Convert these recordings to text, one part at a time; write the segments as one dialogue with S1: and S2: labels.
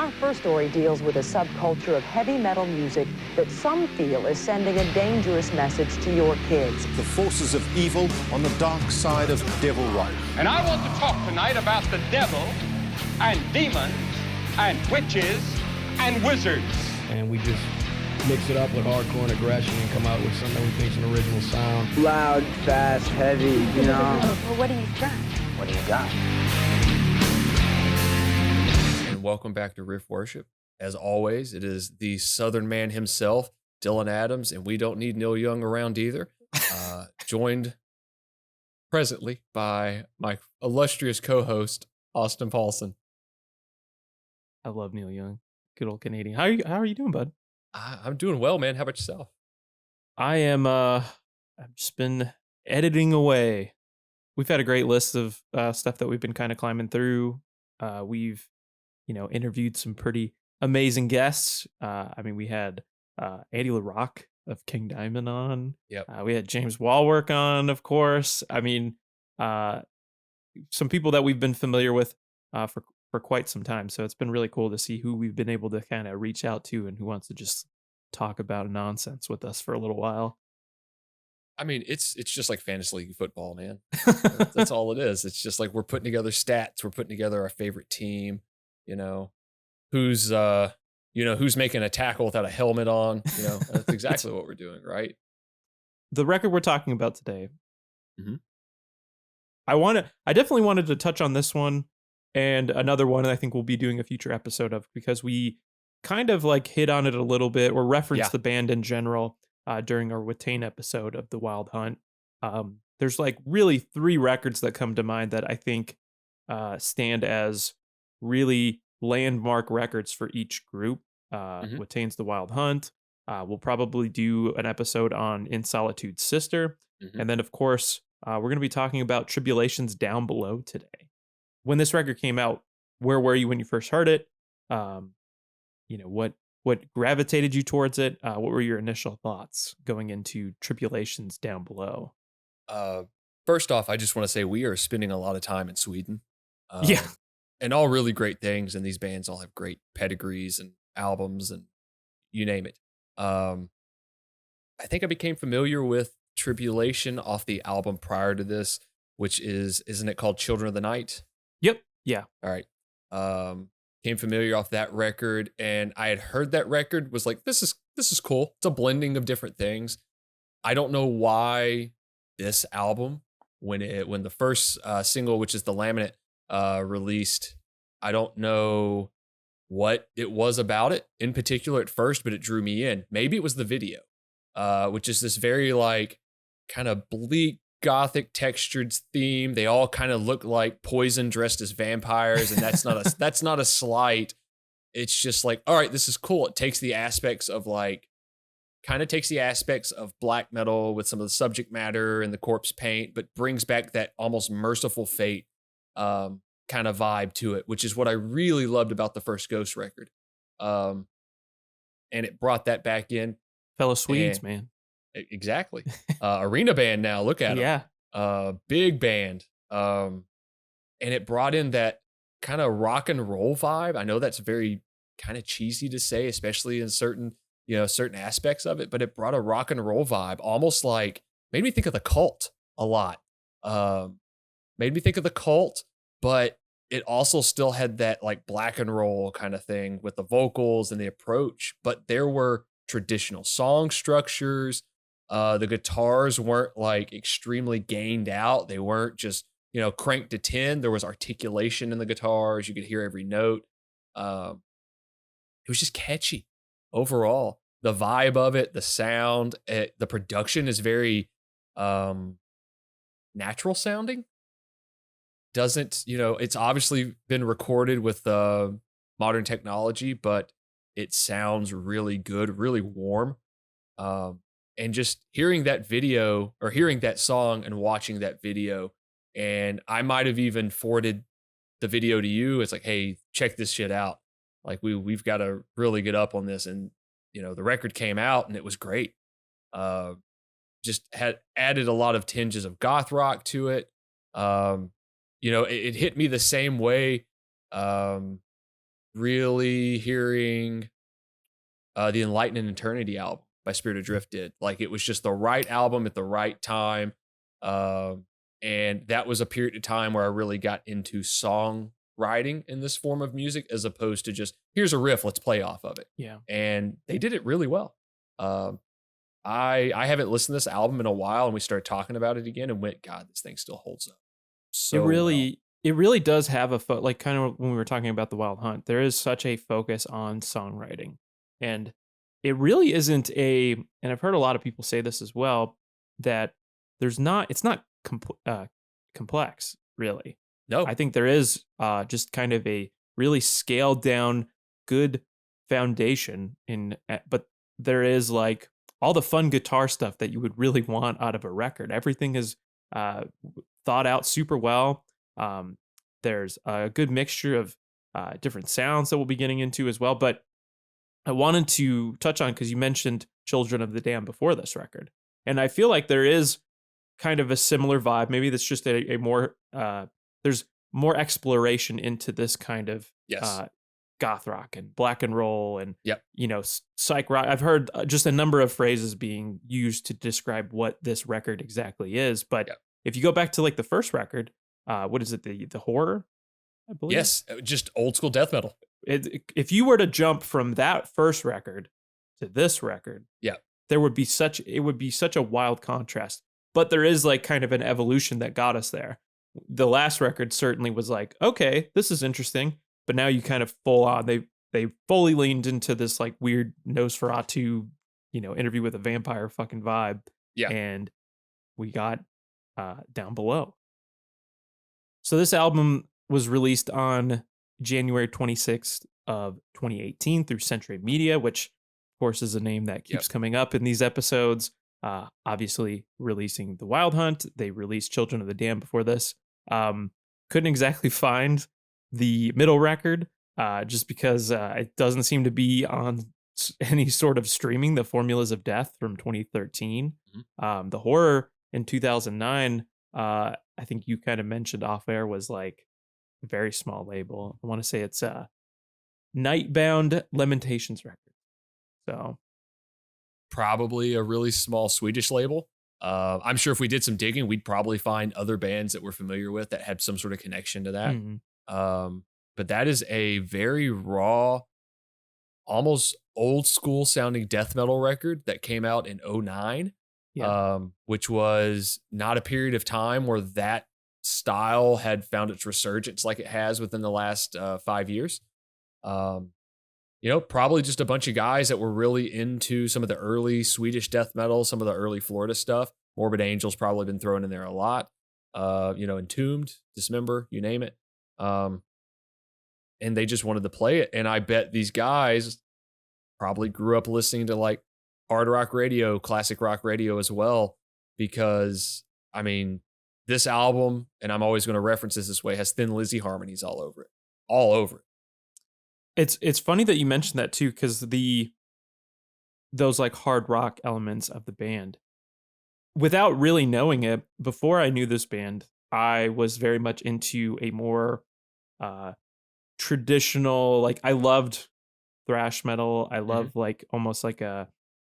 S1: Our first story deals with a subculture of heavy metal music that some feel is sending a dangerous message to your kids.
S2: The forces of evil on the dark side of devil rock.
S3: And I want to talk tonight about the devil and demons and witches and wizards.
S4: And we just mix it up with hardcore and aggression and come out with something we think's an original sound.
S5: Loud, fast, heavy, you know.
S1: Well, what do you got?
S5: What do you got?
S6: And welcome back to Riff Worship. As always, it is the Southern man himself, Dylan Adams, and we don't need Neil Young around either. Joined presently by my illustrious co-host, Austin Paulson.
S7: I love Neil Young. Good old Canadian. How are you doing, bud?
S6: I'm doing well, man. How about yourself?
S7: I am I've just been editing away. We've had a great list of stuff that we've been kind of climbing through. We've interviewed some pretty amazing guests. We had Andy LaRock of King Diamond on.
S6: Yep.
S7: We had James Walwork on, of course. Some people that we've been familiar with for quite some time. So it's been really cool to see who we've been able to kind of reach out to and who wants to just talk about nonsense with us for a little while.
S6: I mean, it's just like fantasy league football, man. That's all it is. It's just like we're putting together stats. We're putting together our favorite team. Who's making a tackle without a helmet on. That's exactly what we're doing, right?
S7: The record we're talking about today.
S6: Mm-hmm.
S7: I definitely wanted to touch on this one and another one I think we'll be doing a future episode of, because we kind of like hit on it a little bit or referenced the band in general during our Watain episode of The Wild Hunt. There's like really 3 records that come to mind that I think stand as really landmark records for each group. Watain's The Wild Hunt. We'll probably do an episode on In Solitude's Sister.
S6: Mm-hmm.
S7: And then, of course, we're going to be talking about Tribulation's Down Below today. When this record came out, where were you when you first heard it? What gravitated you towards it? What were your initial thoughts going into Tribulation's Down Below?
S6: First off, I just want to say we are spending a lot of time in Sweden.
S7: Yeah.
S6: And all really great things. And these bands all have great pedigrees and albums and you name it. I think I became familiar with Tribulation off the album prior to this, which isn't it called Children of the Night?
S7: Yep. Yeah.
S6: All right. Came familiar off that record, and I had heard that record, was like, this is cool. It's a blending of different things. I don't know why this album, when the first single, which is The Laminate, released, I don't know what it was about it in particular at first, but it drew me in. Maybe it was the video, which is this very like kind of bleak, gothic textured theme. They all kind of look like Poison dressed as vampires, and that's not a slight. It's just like, all right, this is cool. It takes the aspects of black metal with some of the subject matter and the corpse paint, but brings back that almost merciful fate kind of vibe to it, which is what I really loved about the first Ghost record. And it brought that back in.
S7: Fellow Swedes, man.
S6: Exactly. Arena band now. Look at them.
S7: Yeah.
S6: Big band. And it brought in that kind of rock and roll vibe. I know that's very kind of cheesy to say, especially in certain aspects of it, but it brought a rock and roll vibe, almost like made me think of the Cult a lot. Made me think of the Cult, but it also still had that like black and roll kind of thing with the vocals and the approach, but there were traditional song structures. The guitars weren't like extremely gained out. They weren't just, cranked to 10. There was articulation in the guitars. You could hear every note. It was just catchy overall. The vibe of it, the sound, the production is very natural sounding. It's obviously been recorded with modern technology, but it sounds really good, really warm. And just hearing that video or hearing that song and watching that video, and I might have even forwarded the video to you. It's like, hey, check this shit out. Like we've got to really get up on this. And, the record came out and it was great. Just had added a lot of tinges of goth rock to it. It hit me the same way really hearing the Enlightened Eternity album by Spirit Adrift did. Like, it was just the right album at the right time. And that was a period of time where I really got into songwriting in this form of music, as opposed to just, here's a riff, let's play off of it.
S7: Yeah.
S6: And they did it really well. I haven't listened to this album in a while, and we started talking about it again and went, God, this thing still holds up. So
S7: It really does have like kind of when we were talking about the Wild Hunt, there is such a focus on songwriting, and it really isn't and I've heard a lot of people say this as well, that it's not complex really.
S6: No,
S7: I think there is just kind of a really scaled down good foundation but there is like all the fun guitar stuff that you would really want out of a record. Everything is thought out super well. There's a good mixture of different sounds that we'll be getting into as well. But I wanted to touch on, because you mentioned Children of the Damned before this record. And I feel like there is kind of a similar vibe. Maybe that's just a more, there's more exploration into this kind of goth rock and black and roll and, psych rock. I've heard just a number of phrases being used to describe what this record exactly is. But if you go back to like the first record, what is it? The Horror, I believe.
S6: Yes, just old school death metal.
S7: If you were to jump from that first record to this record, it would be such a wild contrast. But there is like kind of an evolution that got us there. The last record certainly was like, okay, this is interesting, but now you kind of full on. They fully leaned into this like weird Nosferatu, Interview with a Vampire fucking vibe. Yeah, and we got Down Below. So this album was released on January 26th of 2018 through Century Media, which of course is a name that keeps coming up in these episodes. Obviously releasing The Wild Hunt. They released Children of the Damned before this. Couldn't exactly find the middle record just because it doesn't seem to be on any sort of streaming. The Formulas of Death from 2013. The Horror in 2009, I think you kind of mentioned off air, was like a very small label. I want to say it's Nightbound Lamentations record. So
S6: probably a really small Swedish label. I'm sure if we did some digging, we'd probably find other bands that we're familiar with that had some sort of connection to that. Mm-hmm. But that is a very raw, almost old school sounding death metal record that came out in 2009. Which was not a period of time where that style had found its resurgence like it has within the last 5 years. Probably just a bunch of guys that were really into some of the early Swedish death metal, some of the early Florida stuff. Morbid Angel's probably been thrown in there a lot. Entombed, Dismember, you name it. And they just wanted to play it. And I bet these guys probably grew up listening to like hard rock radio, classic rock radio as well, because I mean, this album, and I'm always going to reference this way, has Thin Lizzy harmonies all over it.
S7: It's funny that you mentioned that too, because those like hard rock elements of the band, without really knowing it, before I knew this band, I was very much into a more traditional, like I loved thrash metal. I love like almost like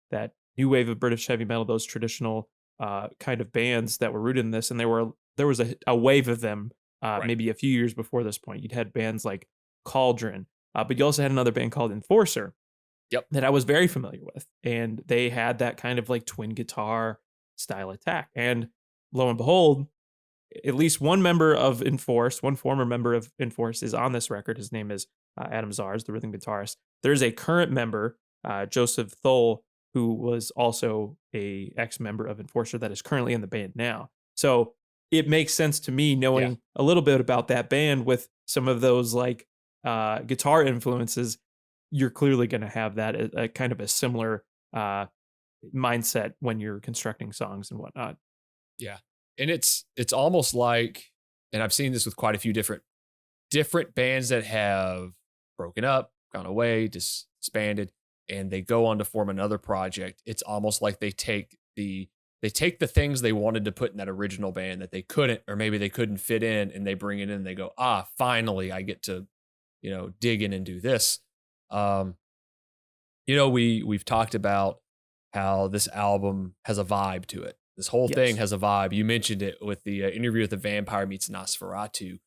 S7: that new wave of British heavy metal, those traditional kind of bands that were rooted in this. And there was a wave of them maybe a few years before this point. You'd had bands like Cauldron, but you also had another band called Enforcer that I was very familiar with. And they had that kind of like twin guitar style attack. And lo and behold, at least one member of Enforce, one former member of Enforce, is on this record. His name is Adam Zars, the rhythm guitarist. There's a current member, Joseph Thole, who was also a ex-member of Enforcer that is currently in the band now. So it makes sense to me, knowing a little bit about that band with some of those like guitar influences. You're clearly going to have that a kind of a similar mindset when you're constructing songs and whatnot.
S6: Yeah. And it's almost like, and I've seen this with quite a few different bands that have broken up, gone away, disbanded, and they go on to form another project. It's almost like they take the things they wanted to put in that original band that they couldn't, or maybe they couldn't fit in, and they bring it in and they go, finally I get to dig in and do this. We've talked about how this album has a vibe to it. This whole thing has a vibe. You mentioned it with the interview with the Vampire meets Nosferatu.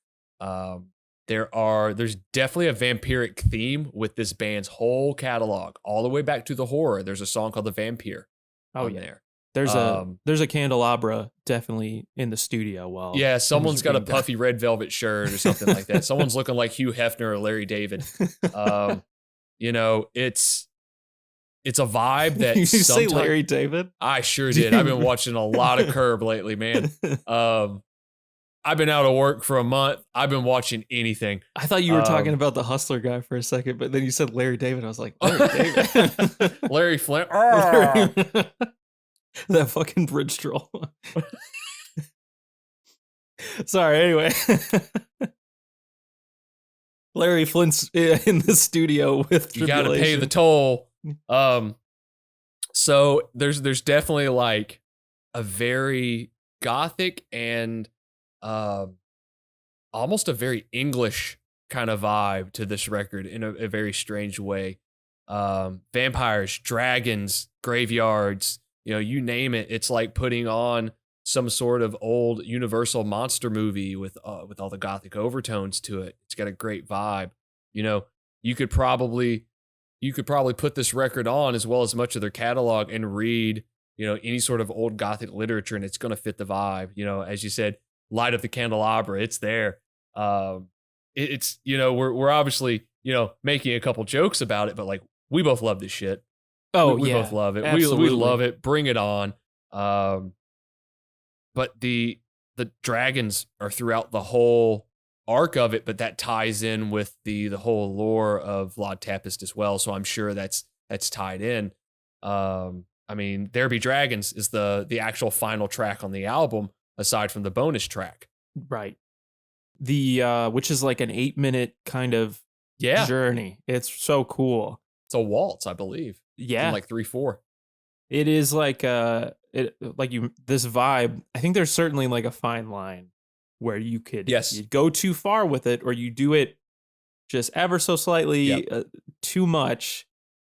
S6: There's definitely a vampiric theme with this band's whole catalog, all the way back to the horror. There's a song called "The Vampire" there.
S7: There's a candelabra definitely in the studio. Well,
S6: yeah, someone's got a puffy red velvet shirt or something like that. Someone's looking like Hugh Hefner or Larry David. It's a vibe that
S7: you say Larry David?
S6: I sure did. I've been watching a lot of Curb lately, man. I've been out of work for a month. I've been watching anything.
S7: I thought you were talking about the Hustler guy for a second, but then you said Larry David. I was like, Larry David.
S6: Larry Flint. Oh.
S7: That fucking bridge troll. Sorry, anyway. Larry Flint's in the studio with Tribulation.
S6: You got to pay the toll. So there's definitely like a very gothic and almost a very English kind of vibe to this record in a very strange way. Vampires, dragons, graveyards, you name it. It's like putting on some sort of old Universal monster movie with all the gothic overtones to it. It's got a great vibe. You could probably put this record on as well as much of their catalog and read, any sort of old gothic literature, and it's going to fit the vibe. As you said, light up the candelabra, it's there. It's we're obviously, making a couple jokes about it, but like we both love this shit.
S7: Oh,
S6: we both love it. We love it. Bring it on. But the dragons are throughout the whole arc of it, but that ties in with the whole lore of Vlad Tepes as well. So I'm sure that's tied in. There Be Dragons is the actual final track on the album, aside from the bonus track.
S7: Right. The which is like an 8-minute kind of journey. It's so cool.
S6: It's a waltz, I believe.
S7: Yeah.
S6: Like 3/4.
S7: It is like this vibe. I think there's certainly like a fine line where you could you go too far with it, or you do it just ever so slightly too much,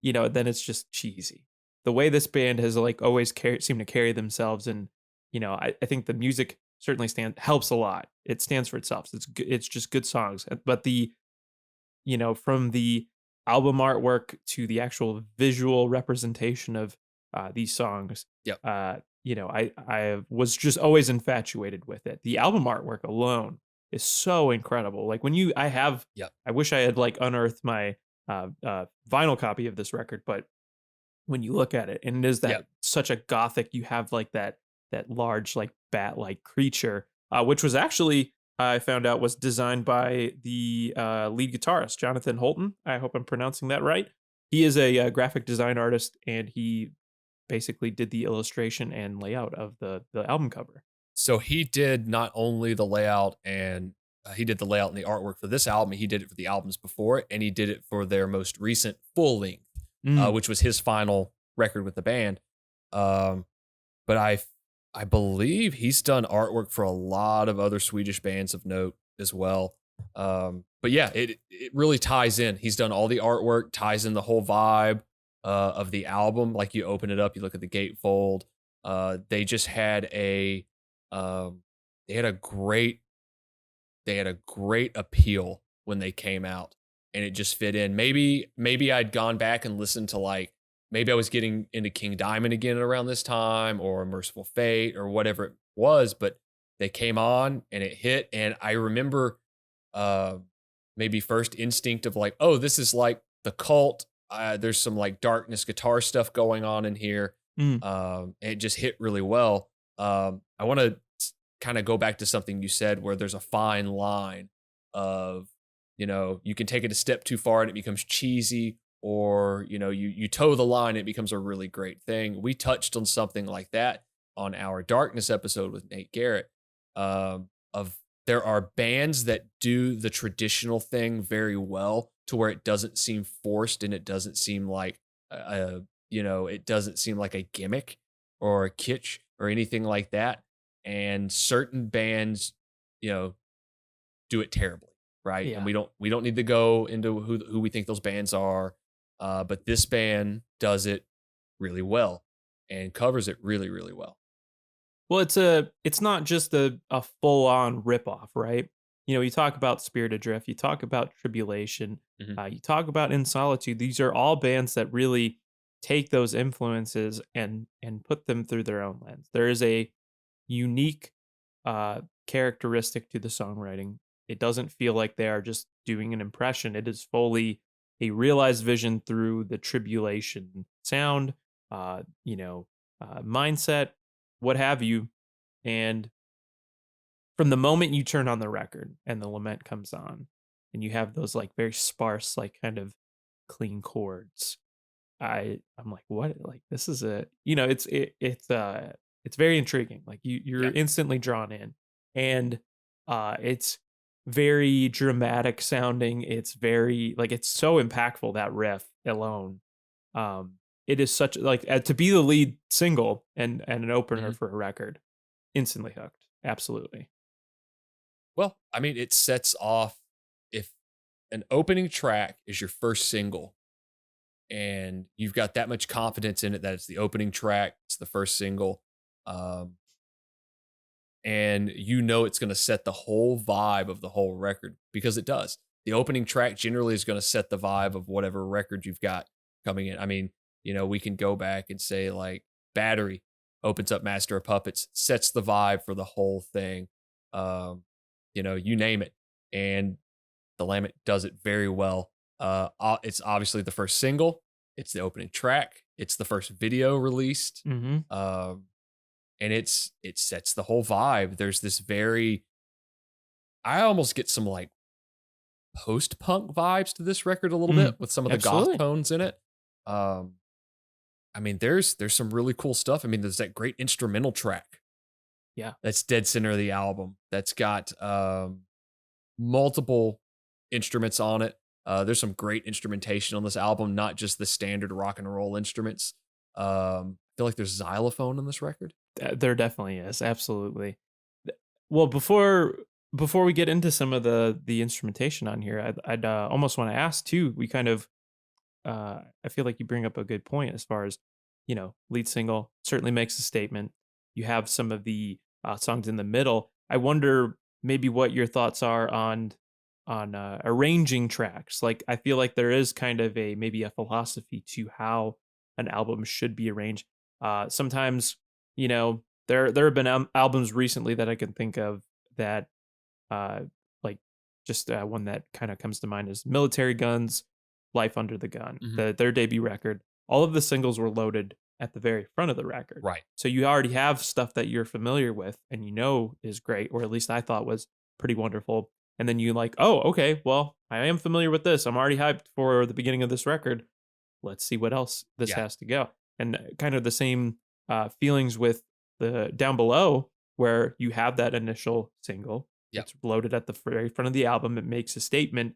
S7: then it's just cheesy. The way this band has like always seemed to carry themselves, and I think the music certainly helps a lot. It stands for itself. It's just good songs, but from the album artwork to the actual visual representation of these songs, I was just always infatuated with it. The album artwork alone is so incredible. Like I wish I had like unearthed my vinyl copy of this record, but when you look at it, and it is that such a gothic, you have like that large like bat-like creature, which was actually, I found out, was designed by the lead guitarist, Jonathan Holton. I hope I'm pronouncing that right. He is a graphic design artist, and he basically did the illustration and layout of the album cover.
S6: So he did not only the layout, and he did the layout and the artwork for this album, he did it for the albums before it, and he did it for their most recent full length, which was his final record with the band. But I believe he's done artwork for a lot of other Swedish bands of note as well. But yeah, it really ties in. He's done all the artwork, ties in the whole vibe of the album. Like you open it up, you look at the gatefold. They just had a great appeal when they came out, and it just fit in. Maybe I'd gone back and listened to maybe I was getting into King Diamond again around this time, or Merciful Fate, or whatever it was, but they came on and it hit. And I remember maybe first instinct of like, oh, this is like the Cult. There's some like darkness guitar stuff going on in here. It just hit really well. I want to kind of go back to something you said, where there's a fine line of, you can take it a step too far and it becomes cheesy, or, you toe the line, it becomes a really great thing. We touched on something like that on our Darkness episode with Nate Garrett, there are bands that do the traditional thing very well, to where it doesn't seem forced, and it doesn't seem like it doesn't seem like a gimmick or a kitsch or anything like that. And certain bands, do it terribly. right?
S7: Yeah.
S6: And we don't need to go into who we think those bands are, but this band does it really well and covers it really, really well.
S7: Well, it's not just a full on ripoff, right? You talk about Spirit Adrift, you talk about Tribulation,
S6: Mhm.
S7: you talk about In Solitude. These are all bands that really take those influences and put them through their own lens. There is a unique characteristic to the songwriting. It doesn't feel like they are just doing an impression. It is fully a realized vision through the Tribulation sound, mindset, what have you. And from the moment you turn on the record and the lament comes on, and you have those like very sparse, like kind of clean chords, I'm like, what? Like this is it's very intriguing. Like you're
S6: Yeah.
S7: instantly drawn in, and it's very dramatic sounding. It's very like it's so impactful, that riff alone. Um, it is such like to be the lead single and an opener
S6: Mhm.
S7: for a record, instantly hooked. Absolutely.
S6: Well, I mean, it sets off if an opening track is your first single and you've got that much confidence in it that it's the opening track, it's the first single, um, and it's going to set the whole vibe of the whole record because it does. The opening track generally is going to set the vibe of whatever record you've got coming in. I mean, we can go back and say like Battery opens up Master of Puppets, sets the vibe for the whole thing. Um, you name it. And the Lament does it very well. It's obviously the first single. It's the opening track. It's the first video released.
S7: Mm-hmm.
S6: And it sets the whole vibe. There's this I almost get some like post-punk vibes to this record a little bit with some of the
S7: Absolutely.
S6: goth tones in it. I mean, there's some really cool stuff. I mean, there's that great instrumental track.
S7: Yeah.
S6: That's dead center of the album. That's got multiple instruments on it. There's some great instrumentation on this album, not just the standard rock and roll instruments. I feel like there's xylophone on this record.
S7: There definitely is. Absolutely. Well, before we get into some of the instrumentation on here, I'd almost want to ask too. We kind of, I feel like you bring up a good point as far as, lead single certainly makes a statement. You have some of the songs in the middle. I wonder maybe what your thoughts are on arranging tracks. Like I feel like there is kind of maybe a philosophy to how an album should be arranged. Sometimes, there have been albums recently that I can think of that like just one that kind of comes to mind is Military Guns, Life Under the Gun,
S6: Mhm.
S7: their debut record. All of the singles were loaded at the very front of the record.
S6: Right.
S7: So you already have stuff that you're familiar with and is great, or at least I thought was pretty wonderful. And then you like, oh, okay, well, I am familiar with this. I'm already hyped for the beginning of this record. Let's see what else this
S6: Yeah.
S7: has to go. And kind of the same feelings with the Down Below, where you have that initial single.
S6: Yep.
S7: It's loaded at the very front of the album. It makes a statement.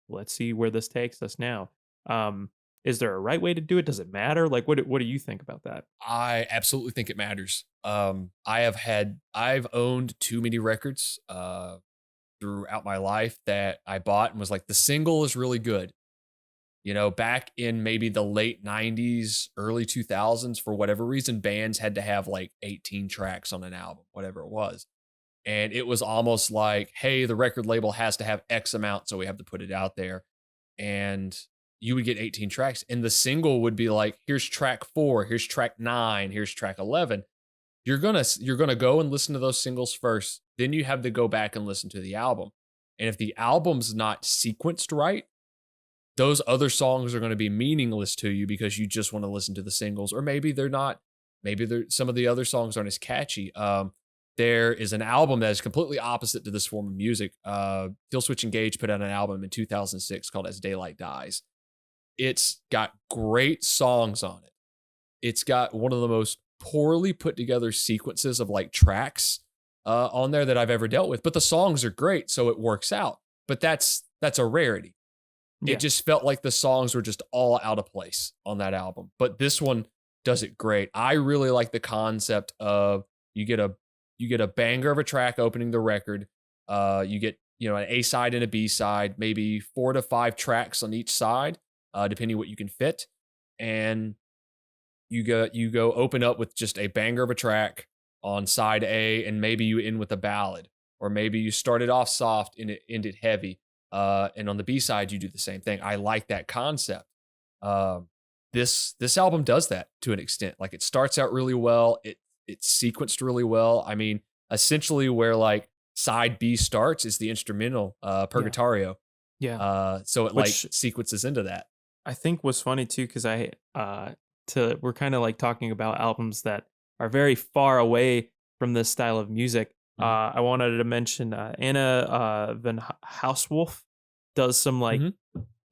S7: Let's see where this takes us now. Is there a right way to do it? Does it matter? Like, what do you think about that?
S6: I absolutely think it matters. I've owned too many records throughout my life that I bought and was like, the single is really good. Back in maybe the late 90s, early 2000s, for whatever reason, bands had to have like 18 tracks on an album, whatever it was. And it was almost like, hey, the record label has to have X amount, so we have to put it out there. And you would get 18 tracks, and the single would be like, here's track 4, here's track 9, here's track 11. You're gonna go and listen to those singles first, then you have to go back and listen to the album. And if the album's not sequenced right, those other songs are going to be meaningless to you because you just want to listen to the singles, or maybe they're not. Maybe some of the other songs aren't as catchy. There is an album that is completely opposite to this form of music. Killswitch Engage put out an album in 2006 called As Daylight Dies. It's got great songs on it. It's got one of the most poorly put together sequences of like tracks on there that I've ever dealt with, but the songs are great, so it works out. But that's a rarity.
S7: Yeah.
S6: It just felt like the songs were just all out of place on that album. But this one does it great. I really like the concept of you get a banger of a track opening the record. You get an A side and a B side, maybe 4 to 5 tracks on each side, depending what you can fit. And you go open up with just a banger of a track on side A, and maybe you end with a ballad, or maybe you started off soft and it ended heavy. And on the B side, you do the same thing. I like that concept. This album does that to an extent. Like, it starts out really well. It's sequenced really well. I mean, essentially where like side B starts is the instrumental Purgatorio.
S7: Yeah.
S6: So it like sequences into that.
S7: I think was funny too, because we're kind of like talking about albums that are very far away from this style of music. I wanted to mention Anna Van Housewolf does some like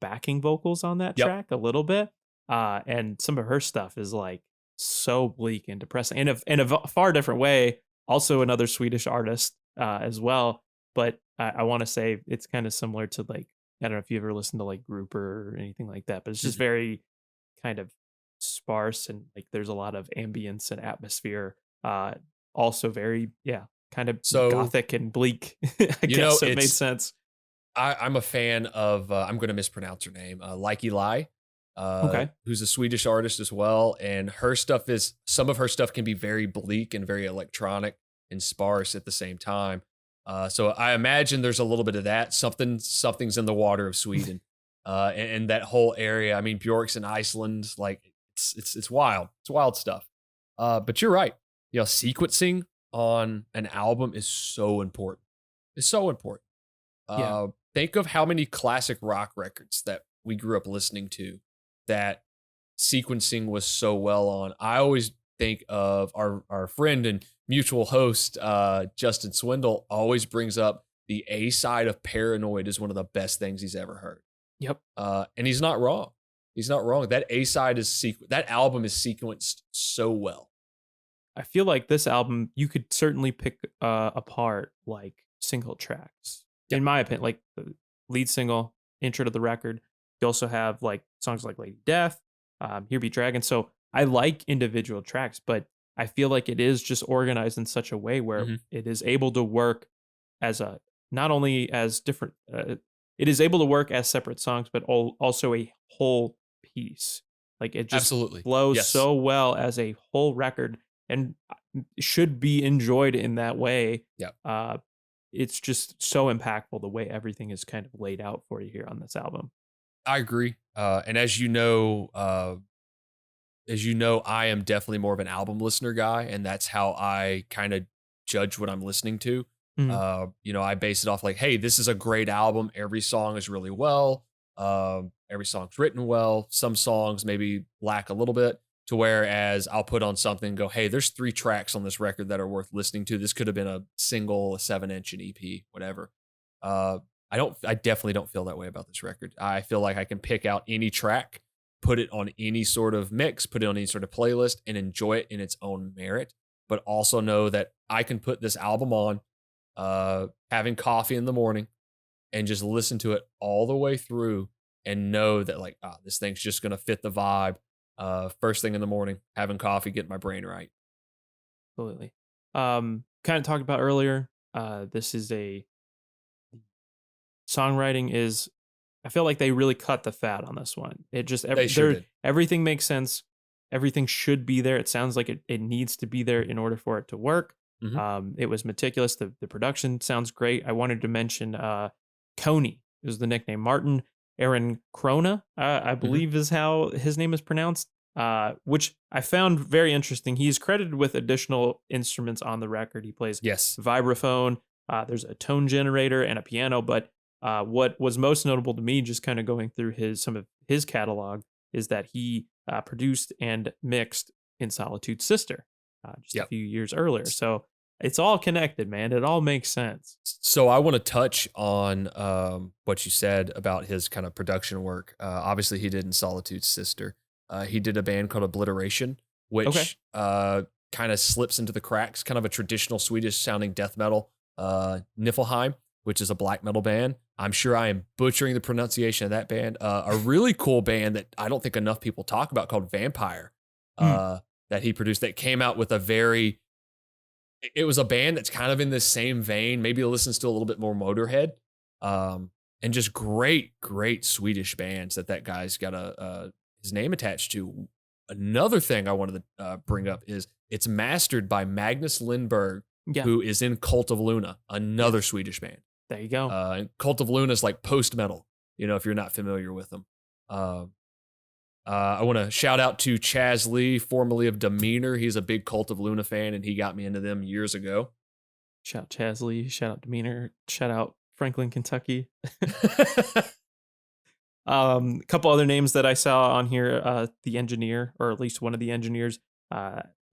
S7: backing vocals on that track a little bit. And some of her stuff is like so bleak and depressing in a far different way. Also another Swedish artist as well. But I want to say it's kind of similar to like, I don't know if you ever listened to like Grouper or anything like that, but it's just very kind of sparse, and like there's a lot of ambience and atmosphere. Also very, kind of gothic and bleak. I guess it made sense.
S6: I'm a fan of, I'm going to mispronounce her name, Likey Lai, who's a Swedish artist as well. And some of her stuff can be very bleak and very electronic and sparse at the same time. So I imagine there's a little bit of that. Something's in the water of Sweden, and that whole area. I mean, Bjork's in Iceland. Like, it's wild. It's wild stuff. But you're right. Sequencing on an album is so important. It's so important. Think of how many classic rock records that we grew up listening to that sequencing was so well on. I always think of our friend and mutual host, Justin Swindle, always brings up the A side of Paranoid as one of the best things he's ever heard.
S7: Yep.
S6: And he's not wrong. He's not wrong. That A side that album is sequenced so well.
S7: I feel like this album, you could certainly pick apart like single tracks. In my opinion, like the lead single, intro to the record. You also have like songs like Lady Death, Here Be Dragon. So I like individual tracks, but I feel like it is just organized in such a way where it is able to work as not only as different, it is able to work as separate songs, but also a whole piece. Like, it just flows so well as a whole record and should be enjoyed in that way.
S6: Yeah.
S7: It's just so impactful the way everything is kind of laid out for you here on this album.
S6: I agree. And as you know, I am definitely more of an album listener guy, and that's how I kind of judge what I'm listening to. I base it off like, hey, this is a great album. Every song is really well. Every song's written well. Some songs maybe lack a little bit, to whereas I'll put on something and go, hey, there's 3 tracks on this record that are worth listening to. This could have been a single, a 7-inch, an EP, whatever. I definitely don't feel that way about this record. I feel like I can pick out any track, put it on any sort of mix, put it on any sort of playlist, and enjoy it in its own merit, but also know that I can put this album on, having coffee in the morning, and just listen to it all the way through and know that like, this thing's just going to fit the vibe. First thing in the morning, having coffee, getting my brain right.
S7: Absolutely. Kind of talked about earlier, this is songwriting is, I feel like they really cut the fat on this one. It just, everything makes sense. Everything should be there. It sounds like it needs to be there in order for it to work. It was meticulous. The production sounds great. I wanted to mention Coney is the nickname. Martin Aaron Krona, I believe is how his name is pronounced, which I found very interesting. He's credited with additional instruments on the record. He plays vibraphone. There's a tone generator and a piano, but what was most notable to me, just kind of going through some of his catalog, is that he produced and mixed In Solitude's Sister just a few years earlier. So it's all connected, man. It all makes sense.
S6: So I want to touch on what you said about his kind of production work. Obviously, he did In Solitude's Sister. He did a band called Obliteration, which kind of slips into the cracks, kind of a traditional Swedish sounding death metal. Niflheim, which is a black metal band. I'm sure I am butchering the pronunciation of that band. A really cool band that I don't think enough people talk about called Vampire, that he produced, that came out with it was a band that's kind of in this same vein. Maybe it listens to a little bit more Motorhead, And just great Swedish bands that guy's got his name attached to. Another thing I wanted to bring up is it's mastered by Magnus Lindberg, who is in Cult of Luna, another Swedish band.
S7: There you go.
S6: And Cult of Luna is like post metal, if you're not familiar with them. I want to shout out to Chaz Lee, formerly of Demeanor. He's a big Cult of Luna fan, and he got me into them years ago.
S7: Shout out Chaz Lee, shout out Demeanor, shout out Franklin, Kentucky. Couple other names that I saw on here, the engineer, or at least one of the engineers,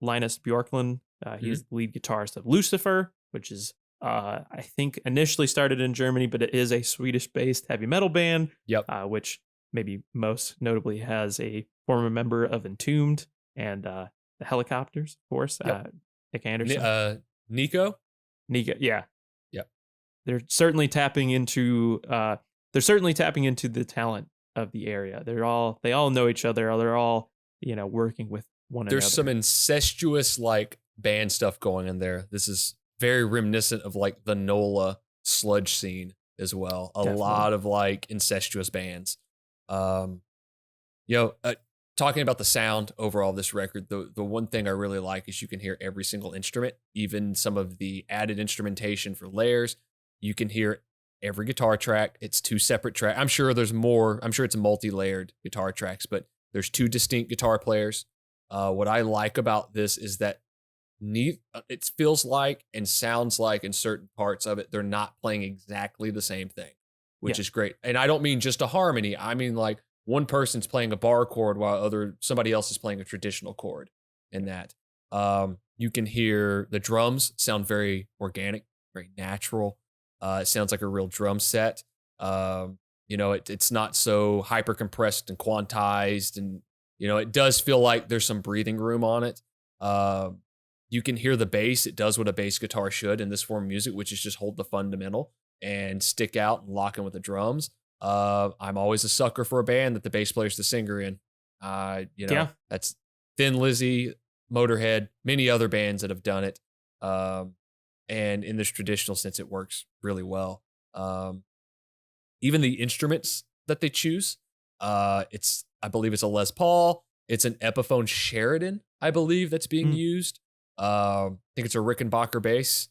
S7: Linus Bjorklund. He's the lead guitarist of Lucifer, which is, I think, initially started in Germany, but it is a Swedish-based heavy metal band.
S6: Yep.
S7: Which maybe most notably has a former member of Entombed and the Helicopters, of course.
S6: Yep.
S7: Nick Anderson.
S6: Nico,
S7: yeah.
S6: Yep.
S7: They're certainly tapping into the talent of the area. They all know each other. They're all, working with one another.
S6: There's some incestuous like band stuff going in there. This is very reminiscent of like the NOLA sludge scene as well. A lot of like incestuous bands. Talking about the sound overall of this record, the one thing I really like is you can hear every single instrument, even some of the added instrumentation for layers. You can hear every guitar track. It's 2 separate tracks. I'm sure there's more. I'm sure it's multi-layered guitar tracks, but there's 2 distinct guitar players. What I like about this is that it feels like and sounds like in certain parts of it, they're not playing exactly the same thing, which is great. And I don't mean just a harmony. I mean like one person's playing a bar chord while somebody else is playing a traditional chord in that. You can hear the drums sound very organic, very natural. It sounds like a real drum set. It's not so hyper compressed and quantized, and it does feel like there's some breathing room on it. You can hear the bass. It does what a bass guitar should in this form of music, which is just hold the fundamental and stick out and lock in with the drums. I'm always a sucker for a band that the bass player's the singer in. That's Thin Lizzy, Motorhead, many other bands that have done it. And in this traditional sense, it works really well. Even the instruments that they choose, I believe it's a Les Paul. It's an Epiphone Sheridan, I believe, that's being used. I think it's a Rickenbacker bass.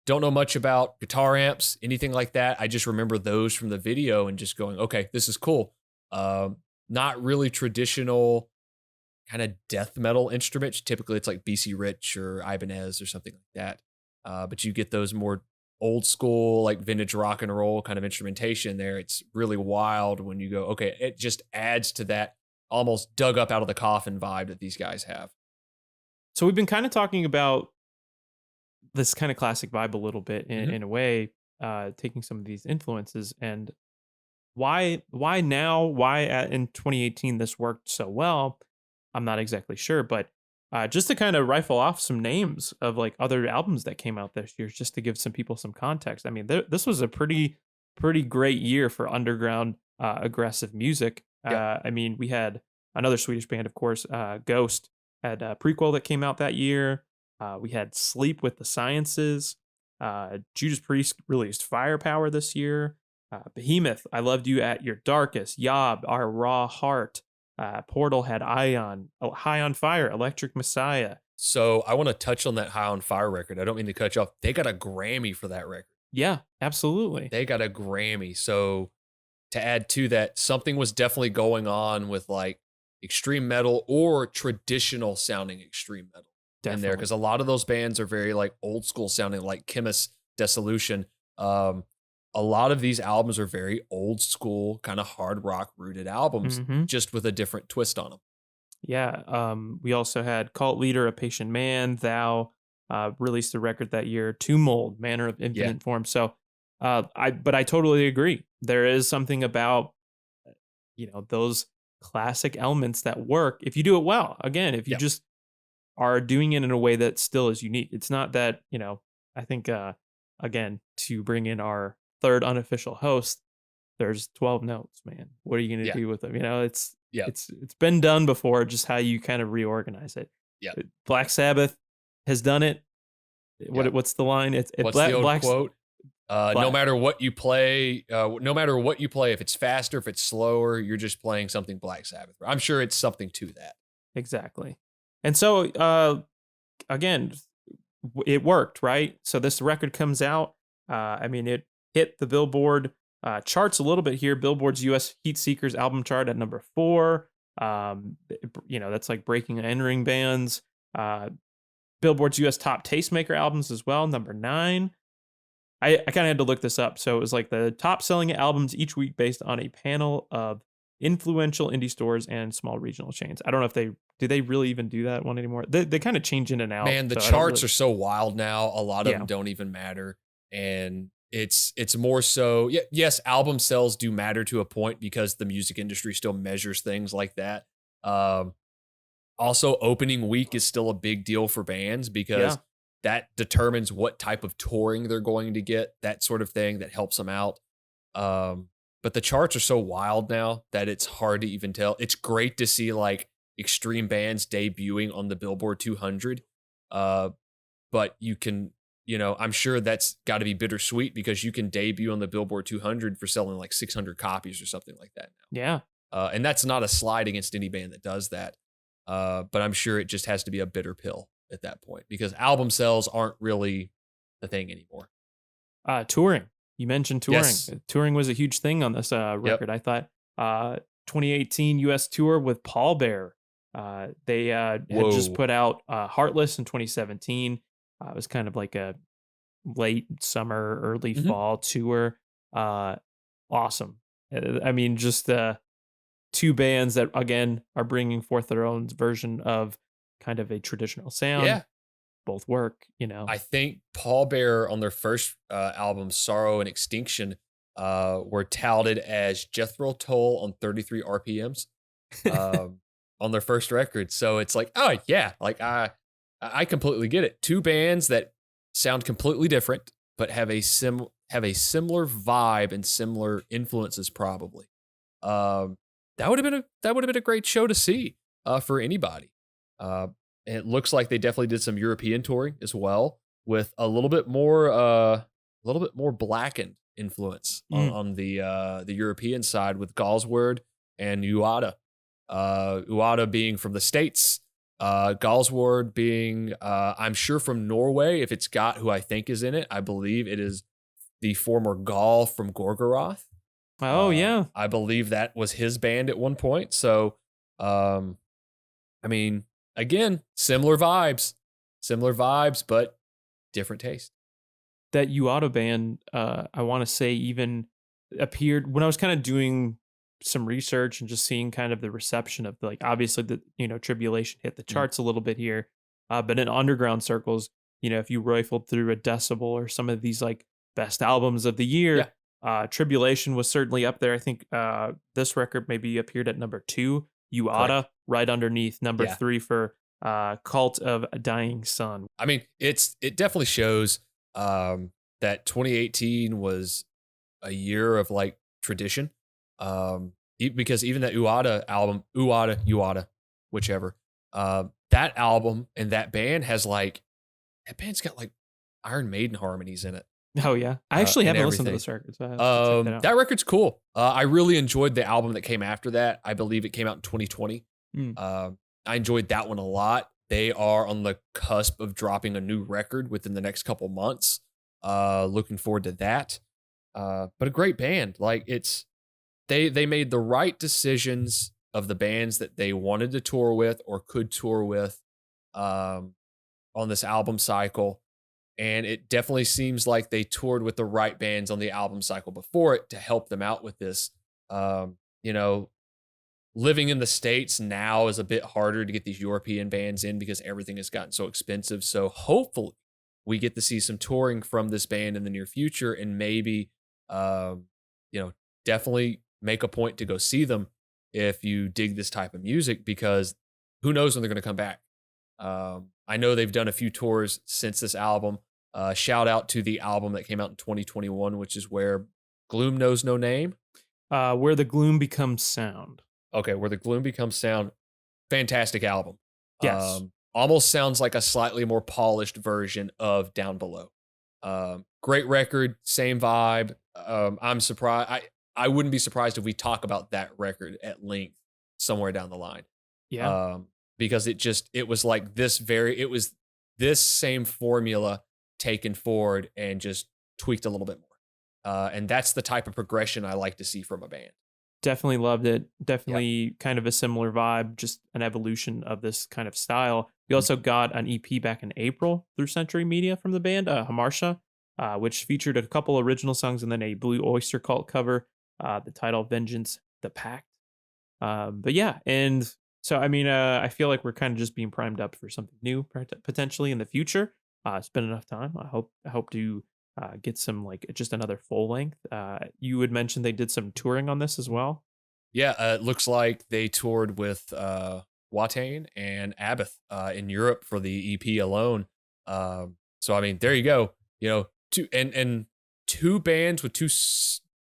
S6: Don't know much about guitar amps, anything like that. I just remember those from the video and just going, okay, this is cool. Not really traditional kind of death metal instruments. Typically it's like BC Rich or Ibanez or something like that. But you get those more old school, like vintage rock and roll kind of instrumentation there. It's really wild when you go, okay, it just adds to that almost dug up out of the coffin vibe that these guys have.
S7: So we've been kind of talking about this kind of classic vibe a little bit in a way, taking some of these influences, and why now, in 2018 this worked so well, I'm not exactly sure, but just to kind of rifle off some names of like other albums that came out this year, just to give some people some context. I mean, this was a pretty great year for underground aggressive music. I mean, we had another Swedish band, of course, Ghost had a prequel that came out that year. We had Sleep with the Sciences. Judas Priest released Firepower this year. Behemoth, I Loved You at Your Darkest. Yob, Our Raw Heart. Portal had Ion, High on Fire, Electric Messiah.
S6: So I want to touch on that High on Fire record. I don't mean to cut you off. They got a Grammy for that record.
S7: Yeah, absolutely.
S6: They got a Grammy. So to add to that, something was definitely going on with like extreme metal or traditional sounding extreme metal in there, because a lot of those bands are very like old school sounding, like Chemist, Dissolution. A lot of these albums are very old school, kind of hard rock rooted albums, just with a different twist on them.
S7: Yeah. We also had Cult Leader, A Patient Man, Thou released a record that year, Tumult, Manner of Infinite Form. So I totally agree. There is something about, those classic elements that work if you do it well. Again, if you just are doing it in a way that still is unique. It's not that, I think, again, to bring in our third unofficial host, there's 12 notes, man. What are you going to do with them? It's been done before, just how you kind of reorganize it.
S6: Yeah.
S7: Black Sabbath has done it. What's the line?
S6: What's the old quote? No matter what you play, if it's faster, if it's slower, you're just playing something Black Sabbath. I'm sure it's something to that.
S7: Exactly. And so, again, it worked, right? So this record comes out. I mean, it hit the Billboard charts a little bit here. Billboard's U.S. Heat Seekers album chart at number 4. That's like breaking and entering bands. Billboard's U.S. Top Tastemaker albums as well, number 9. I kind of had to look this up. So it was like the top selling albums each week based on a panel of influential indie stores and small regional chains. I don't know if do they really even do that one anymore? They kind of change in and out.
S6: Man, the charts are so wild now. A lot of them don't even matter. And it's more so, yes, album sales do matter to a point because the music industry still measures things like that. Also, opening week is still a big deal for bands because that determines what type of touring they're going to get, that sort of thing that helps them out. But the charts are so wild now that it's hard to even tell. It's great to see like extreme bands debuting on the Billboard 200. But you can, I'm sure that's got to be bittersweet because you can debut on the Billboard 200 for selling like 600 copies or something like that now.
S7: Yeah.
S6: And that's not a slide against any band that does that. But I'm sure it just has to be a bitter pill at that point because album sales aren't really the thing anymore.
S7: Touring. You mentioned touring.
S6: Yes.
S7: Touring was a huge thing on this record. I thought 2018 U.S. tour with Paul Bear. They had just put out Heartless in 2017. It was kind of like a late summer, early fall tour. Awesome. I mean, just two bands that, again, are bringing forth their own version of kind of a traditional sound.
S6: Yeah.
S7: Both work,
S6: I think Paul Bear on their first album, Sorrow and Extinction, were touted as Jethro Tull on 33 RPMs on their first record. So it's like, oh yeah, like I completely get it. Two bands that sound completely different, but have a similar vibe and similar influences probably. That would have been a great show to see for anybody. It looks like they definitely did some European touring as well with a little bit more blackened influence on the European side with Galsword and Uada. Uada being from the States, Galsword being, I'm sure from Norway, if it's got who I think is in it. I believe it is the former Gal from Gorgoroth.
S7: Oh, yeah.
S6: I believe that was his band at one point. So, I mean, again, similar vibes, but different taste.
S7: That Uada band, I want to say, even appeared when I was kind of doing some research and just seeing kind of the reception of obviously the Tribulation hit the charts a little bit here, but in underground circles, if you rifled through a Decibel or some of these like best albums of the year, Tribulation was certainly up there. I think this record maybe appeared at number 2. Uada right underneath number 3 for Cult of a Dying Sun.
S6: I mean, it definitely shows that 2018 was a year of like tradition. Because even that Uada album, Uada, whichever, that album and that band has that band's got like Iron Maiden harmonies in it.
S7: Oh yeah, I actually haven't listened to this record. So
S6: that record's cool. I really enjoyed the album that came after that. I believe it came out in 2020. I enjoyed that one a lot. They are on the cusp of dropping a new record within the next couple months. Looking forward to that. But a great band. Like they made the right decisions of the bands that they wanted to tour with or could tour with on this album cycle. And it definitely seems like they toured with the right bands on the album cycle before it to help them out with this. Living in the States now is a bit harder to get these European bands in because everything has gotten so expensive. So hopefully we get to see some touring from this band in the near future and maybe, definitely make a point to go see them if you dig this type of music, because who knows when they're going to come back. I know they've done a few tours since this album. Shout out to the album that came out in 2021, which is Where Gloom Knows No Name.
S7: Where the Gloom Becomes Sound.
S6: Okay, Where the Gloom Becomes Sound. Fantastic album.
S7: Yes.
S6: Almost sounds like a slightly more polished version of Down Below. great record, same vibe. I'm surprised. I wouldn't be surprised if we talk about that record at length somewhere down the line.
S7: Yeah.
S6: Because it was like it was this same formula taken forward and just tweaked a little bit more. And that's the type of progression I like to see from a band.
S7: Definitely loved it. Definitely kind of a similar vibe, just an evolution of this kind of style. We also got an EP back in April through Century Media from the band, Hamarsha, which featured a couple original songs and then a Blue Oyster Cult cover, the title Vengeance, the Pact. But yeah, and so, I mean, I feel like we're kind of just being primed up for something new potentially in the future. It's been enough time. I hope to get some, like, just another full length. You had mentioned they did some touring on this as well.
S6: Yeah, it looks like they toured with Watain and Abath in Europe for the EP alone. So I mean, there you go. Two bands with two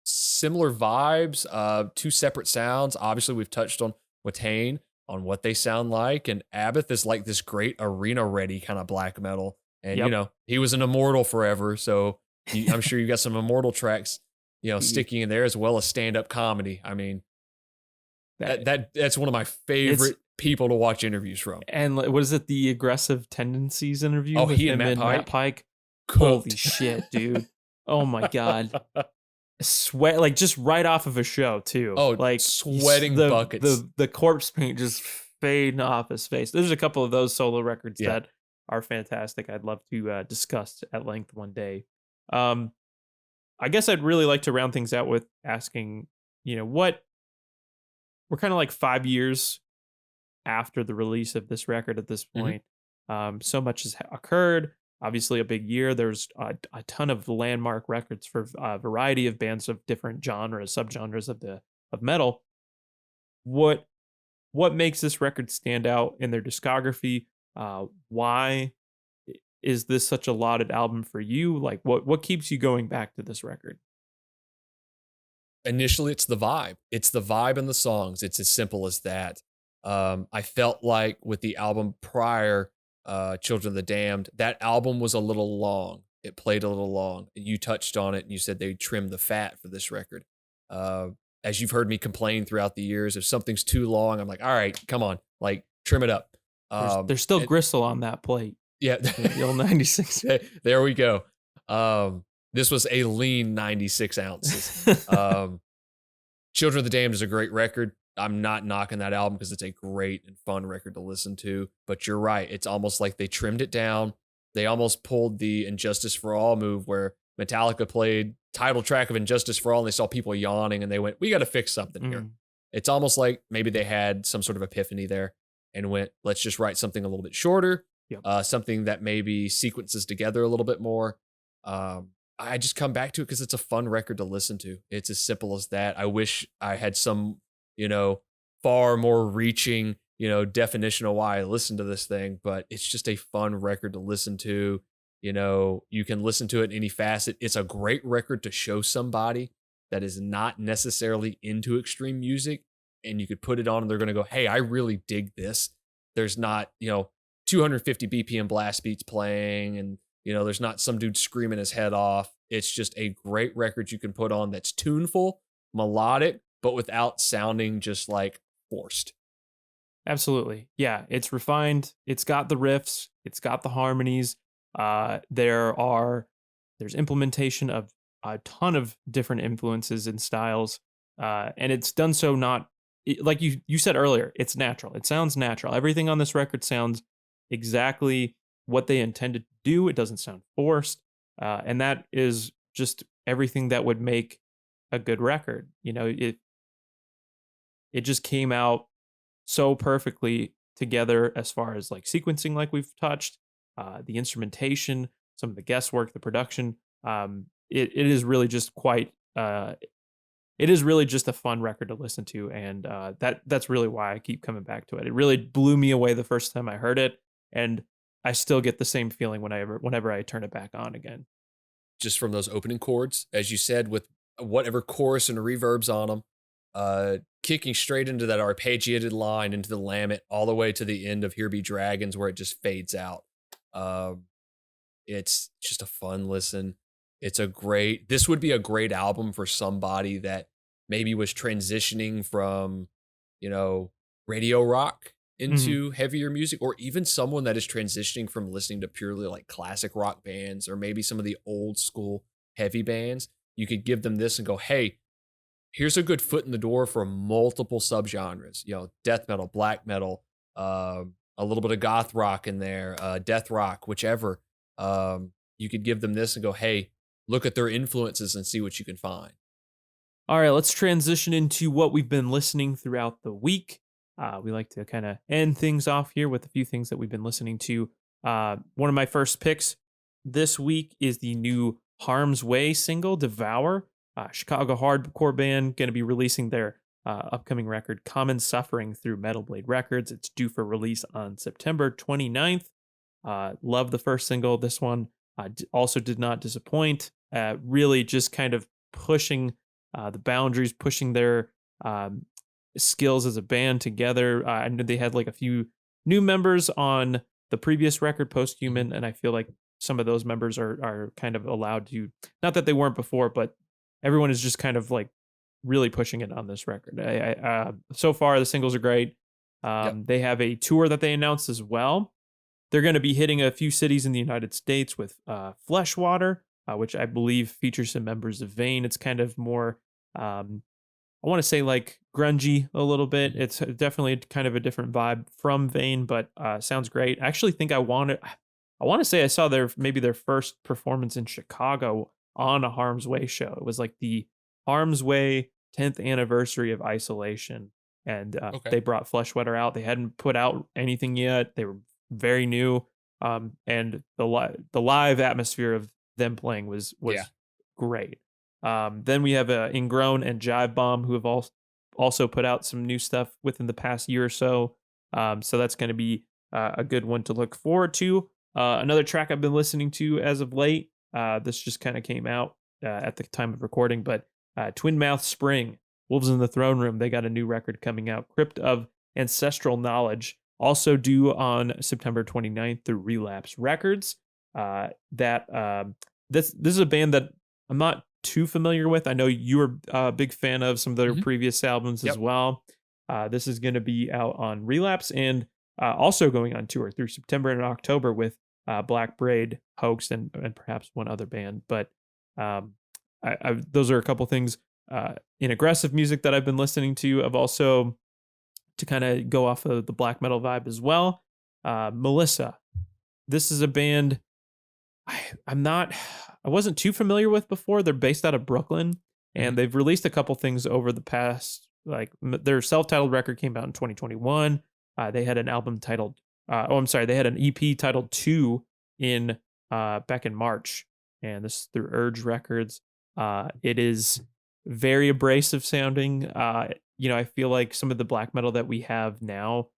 S6: similar vibes, two separate sounds. Obviously, we've touched on Watain, on what they sound like, and Abath is like this great arena ready kind of black metal. And he was an immortal forever, so I'm sure you got some immortal tracks, sticking in there, as well as stand-up comedy. I mean, that's one of my favorite people to watch interviews from.
S7: And what is it, the Aggressive Tendencies interview?
S6: Oh,
S7: with
S6: he
S7: him
S6: and Matt
S7: Pike.
S6: Cooked.
S7: Holy shit, dude! Oh my god, sweat, like, just right off of a show too.
S6: Oh,
S7: like
S6: sweating buckets.
S7: The corpse paint just fading off his face. There's a couple of those solo records that are fantastic. I'd love to discuss at length one day. I guess I'd really like to round things out with asking, what we're kind of like 5 years after the release of this record at this point. So much has occurred. Obviously, a big year. There's a ton of landmark records for a variety of bands of different genres, subgenres of metal. What makes this record stand out in their discography? Why is this such a lauded album for you? Like, what keeps you going back to this record?
S6: Initially, it's the vibe. It's the vibe and the songs. It's as simple as that. I felt like with the album prior, Children of the Damned, that album was a little long. It played a little long. You touched on it and you said they trimmed the fat for this record. As you've heard me complain throughout the years, if something's too long, I'm like, all right, come on, like, trim it up.
S7: There's still gristle on that plate.
S6: Yeah.
S7: The old 96.
S6: There we go. This was a lean 96 ounces. Children of the Damned is a great record. I'm not knocking that album because it's a great and fun record to listen to. But you're right. It's almost like they trimmed it down. They almost pulled the Injustice for All move where Metallica played title track of Injustice for All and they saw people yawning and they went, we got to fix something here. It's almost like maybe they had some sort of epiphany there and went, let's just write something a little bit shorter, something that maybe sequences together a little bit more. I just come back to it because it's a fun record to listen to. It's as simple as that. I wish I had some, far more reaching, definition of why I listen to this thing, but it's just a fun record to listen to. You can listen to it in any facet. It's a great record to show somebody that is not necessarily into extreme music, and you could put it on and they're going to go, hey, I really dig this. There's not, 250 BPM blast beats playing and, there's not some dude screaming his head off. It's just a great record you can put on that's tuneful, melodic, but without sounding just like forced.
S7: Absolutely. Yeah, it's refined. It's got the riffs. It's got the harmonies. There's implementation of a ton of different influences and styles. And it's done so like you said earlier, it's natural. It sounds natural. Everything on this record sounds exactly what they intended to do. It doesn't sound forced. And that is just everything that would make a good record. It just came out so perfectly together as far as like sequencing, like we've touched, the instrumentation, some of the guesswork, the production. It is really just it is really just a fun record to listen to. And that's really why I keep coming back to it. It really blew me away the first time I heard it. And I still get the same feeling whenever I turn it back on again.
S6: Just from those opening chords, as you said, with whatever chorus and reverbs on them, kicking straight into that arpeggiated line, into the Lament, all the way to the end of Here Be Dragons, where it just fades out. It's just a fun listen. This would be a great album for somebody that maybe was transitioning from, radio rock into heavier music, or even someone that is transitioning from listening to purely like classic rock bands, or maybe some of the old school heavy bands. You could give them this and go, hey, here's a good foot in the door for multiple subgenres, death metal, black metal, a little bit of goth rock in there, death rock, whichever. You could give them this and go, hey, look at their influences and see what you can find.
S7: All right, let's transition into what we've been listening throughout the week. We like to kind of end things off here with a few things that we've been listening to. One of my first picks this week is the new Harm's Way single, Devour. Chicago hardcore band, going to be releasing their upcoming record, Common Suffering, through Metal Blade Records. It's due for release on September 29th. Love the first single. This one also did not disappoint. Really just kind of pushing the boundaries, pushing their skills as a band together. I know they had like a few new members on the previous record, Posthuman, and I feel like some of those members are kind of allowed to, not that they weren't before, but everyone is just kind of like really pushing it on this record. So far, the singles are great. They have a tour that they announced as well. They're going to be hitting a few cities in the United States with Fleshwater, which I believe features some members of Vane. It's kind of more, I want to say like grungy a little bit. It's definitely kind of a different vibe from Vane, but sounds great. I actually think I want to say I saw maybe their first performance in Chicago on a Harm's Way show. It was like the Harm's Way 10th anniversary of Isolation, and they brought Fleshwater out. They hadn't put out anything yet. They were very new, and the live atmosphere of them playing was great. Then we have Ingrown and Jive Bomb, who have also put out some new stuff within the past year or so. So that's going to be a good one to look forward to. Another track I've been listening to as of late. This just kind of came out at the time of recording, but Twin Mouth Spring, Wolves in the Throne Room, they got a new record coming out, Crypt of Ancestral Knowledge, also due on September 29th through Relapse Records. This is a band that I'm not too familiar with. I know you were a big fan of some of their previous albums as well. This is going to be out on Relapse and also going on tour through September and October with Black Braid, Hoax, and perhaps one other band. But those are a couple things in aggressive music that I've been listening to. I've also, to kind of go off of the black metal vibe as well, Melissa. This is a band I wasn't too familiar with before. They're based out of Brooklyn, and they've released a couple things over the past, like their self-titled record came out in 2021. They had an album titled, they had an EP titled 2 in back in March, and this is through Urge Records. It is very abrasive sounding. I feel like some of the black metal that we have now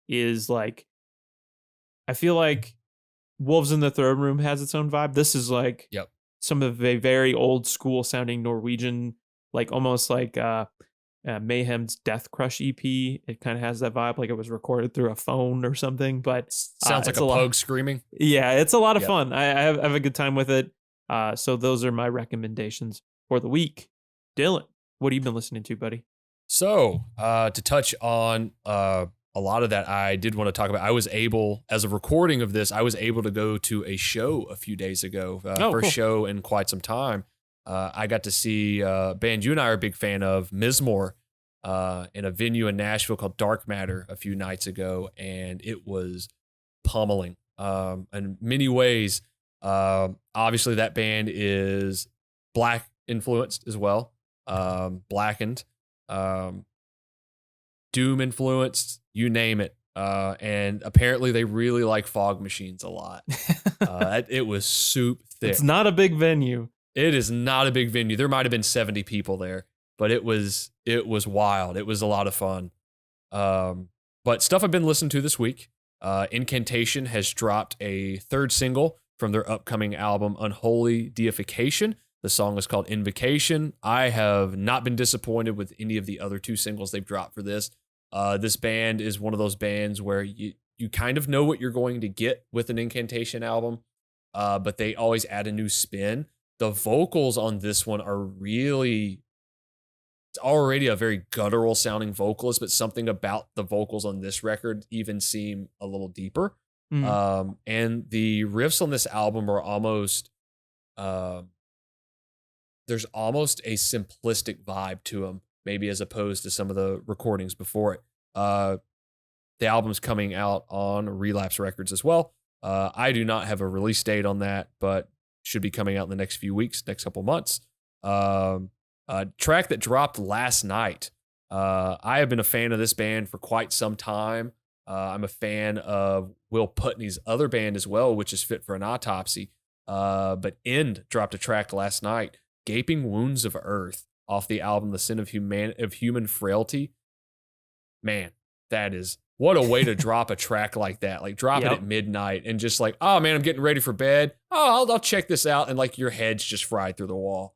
S7: is like, I feel like Wolves in the Throne Room has its own vibe. This is like some of a very old school sounding Norwegian, like almost like Mayhem's Death Crush EP. It kind of has that vibe, like it was recorded through a phone or something. But
S6: sounds like a pug screaming.
S7: Yeah, it's a lot of fun. I have a good time with it. So those are my recommendations for the week. Dylan, what have you been listening to, buddy?
S6: So to touch on a lot of that, I did want to talk about. I was able, as a recording of this, I was able to go to a show a few days ago. First cool. show in quite some time. I got to see a band you and I are a big fan of, Mizmor, in a venue in Nashville called Dark Matter a few nights ago, and it was pummeling. In many ways, obviously that band is black influenced as well, blackened, doom influenced, you name it. And apparently they really like Fog Machines a lot. It was soup thick.
S7: It's not a big venue.
S6: It is not a big venue. There might have been 70 people there, but it was wild. It was a lot of fun. But stuff I've been listening to this week, Incantation has dropped a third single from their upcoming album, Unholy Deification. The song is called Invocation. I have not been disappointed with any of the other two singles they've dropped for this. This band is one of those bands where you kind of know what you're going to get with an Incantation album. but they always add a new spin. The vocals on this one are really, it's already a very guttural sounding vocalist, but something about the vocals on this record even seem a little deeper. And the riffs on this album are almost, there's almost a simplistic vibe to them, maybe as opposed to some of the recordings before it. The album's coming out on Relapse Records as well. I do not have a release date on that, but should be coming out in the next few weeks, next couple months. A track that dropped last night. I have been a fan of this band for quite some time. I'm a fan of Will Putney's other band as well, which is Fit for an Autopsy. But End dropped a track last night, Gaping Wounds of Earth, off the album The Sin of Human Frailty. Man, that is, what a way to drop a track like that. Like drop it at midnight and just like, oh man, I'm getting ready for bed. Oh, I'll check this out. And like your head's just fried through the wall.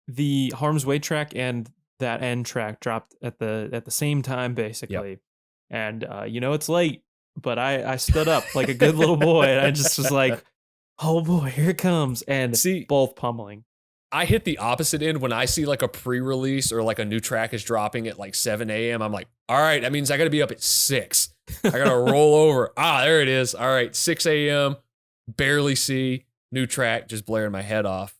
S7: The Harm's Way track and that End track dropped at the same time, basically. And it's late, but I stood up like a good little boy, and I just was like, oh boy, here it comes. And both pummeling.
S6: I hit the opposite end when I see like a pre-release or like a new track is dropping at like 7 a.m. I'm like, all right, that means I got to be up at 6. I got to roll over. There it is. All right, 6 a.m., barely see, new track, just blaring my head off.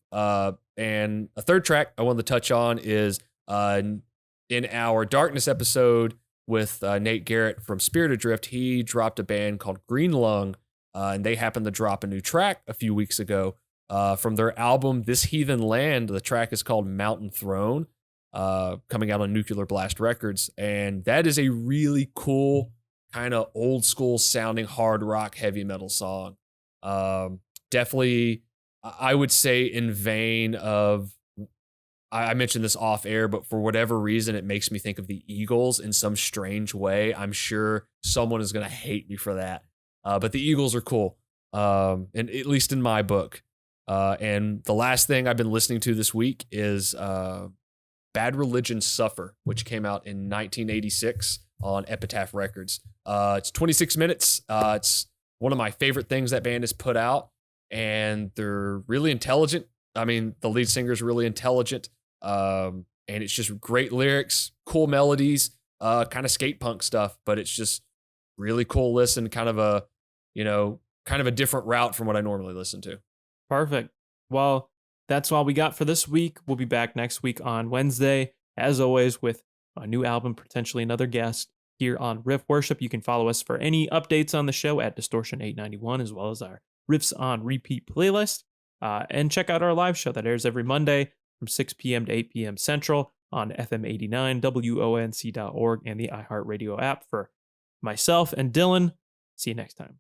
S6: And a third track I wanted to touch on is in our Darkness episode with Nate Garrett from Spirit Adrift. He dropped a band called Green Lung, and they happened to drop a new track a few weeks ago from their album This Heathen Land. The track is called Mountain Throne, coming out on Nuclear Blast Records. And that is a really cool, kind of old school sounding hard rock heavy metal song. Definitely, I would say in vein of, I mentioned this off air, but for whatever reason, it makes me think of the Eagles in some strange way. I'm sure someone is going to hate me for that. But the Eagles are cool, and at least in my book. And the last thing I've been listening to this week is Bad Religion Suffer, which came out in 1986 on Epitaph Records. It's 26 minutes. It's one of my favorite things that band has put out, and they're really intelligent. I mean, the lead singer is really intelligent, and it's just great lyrics, cool melodies, kind of skate punk stuff, but it's just really cool listen, kind of a different route from what I normally listen to.
S7: Perfect. Well, that's all we got for this week. We'll be back next week on Wednesday, as always, with a new album, potentially another guest here on Riff Worship. You can follow us for any updates on the show at Distortion891, as well as our Riffs on Repeat playlist. And check out our live show that airs every Monday from 6 p.m. to 8 p.m. Central on FM 89, WONC.org, and the iHeartRadio app. For myself and Dylan, see you next time.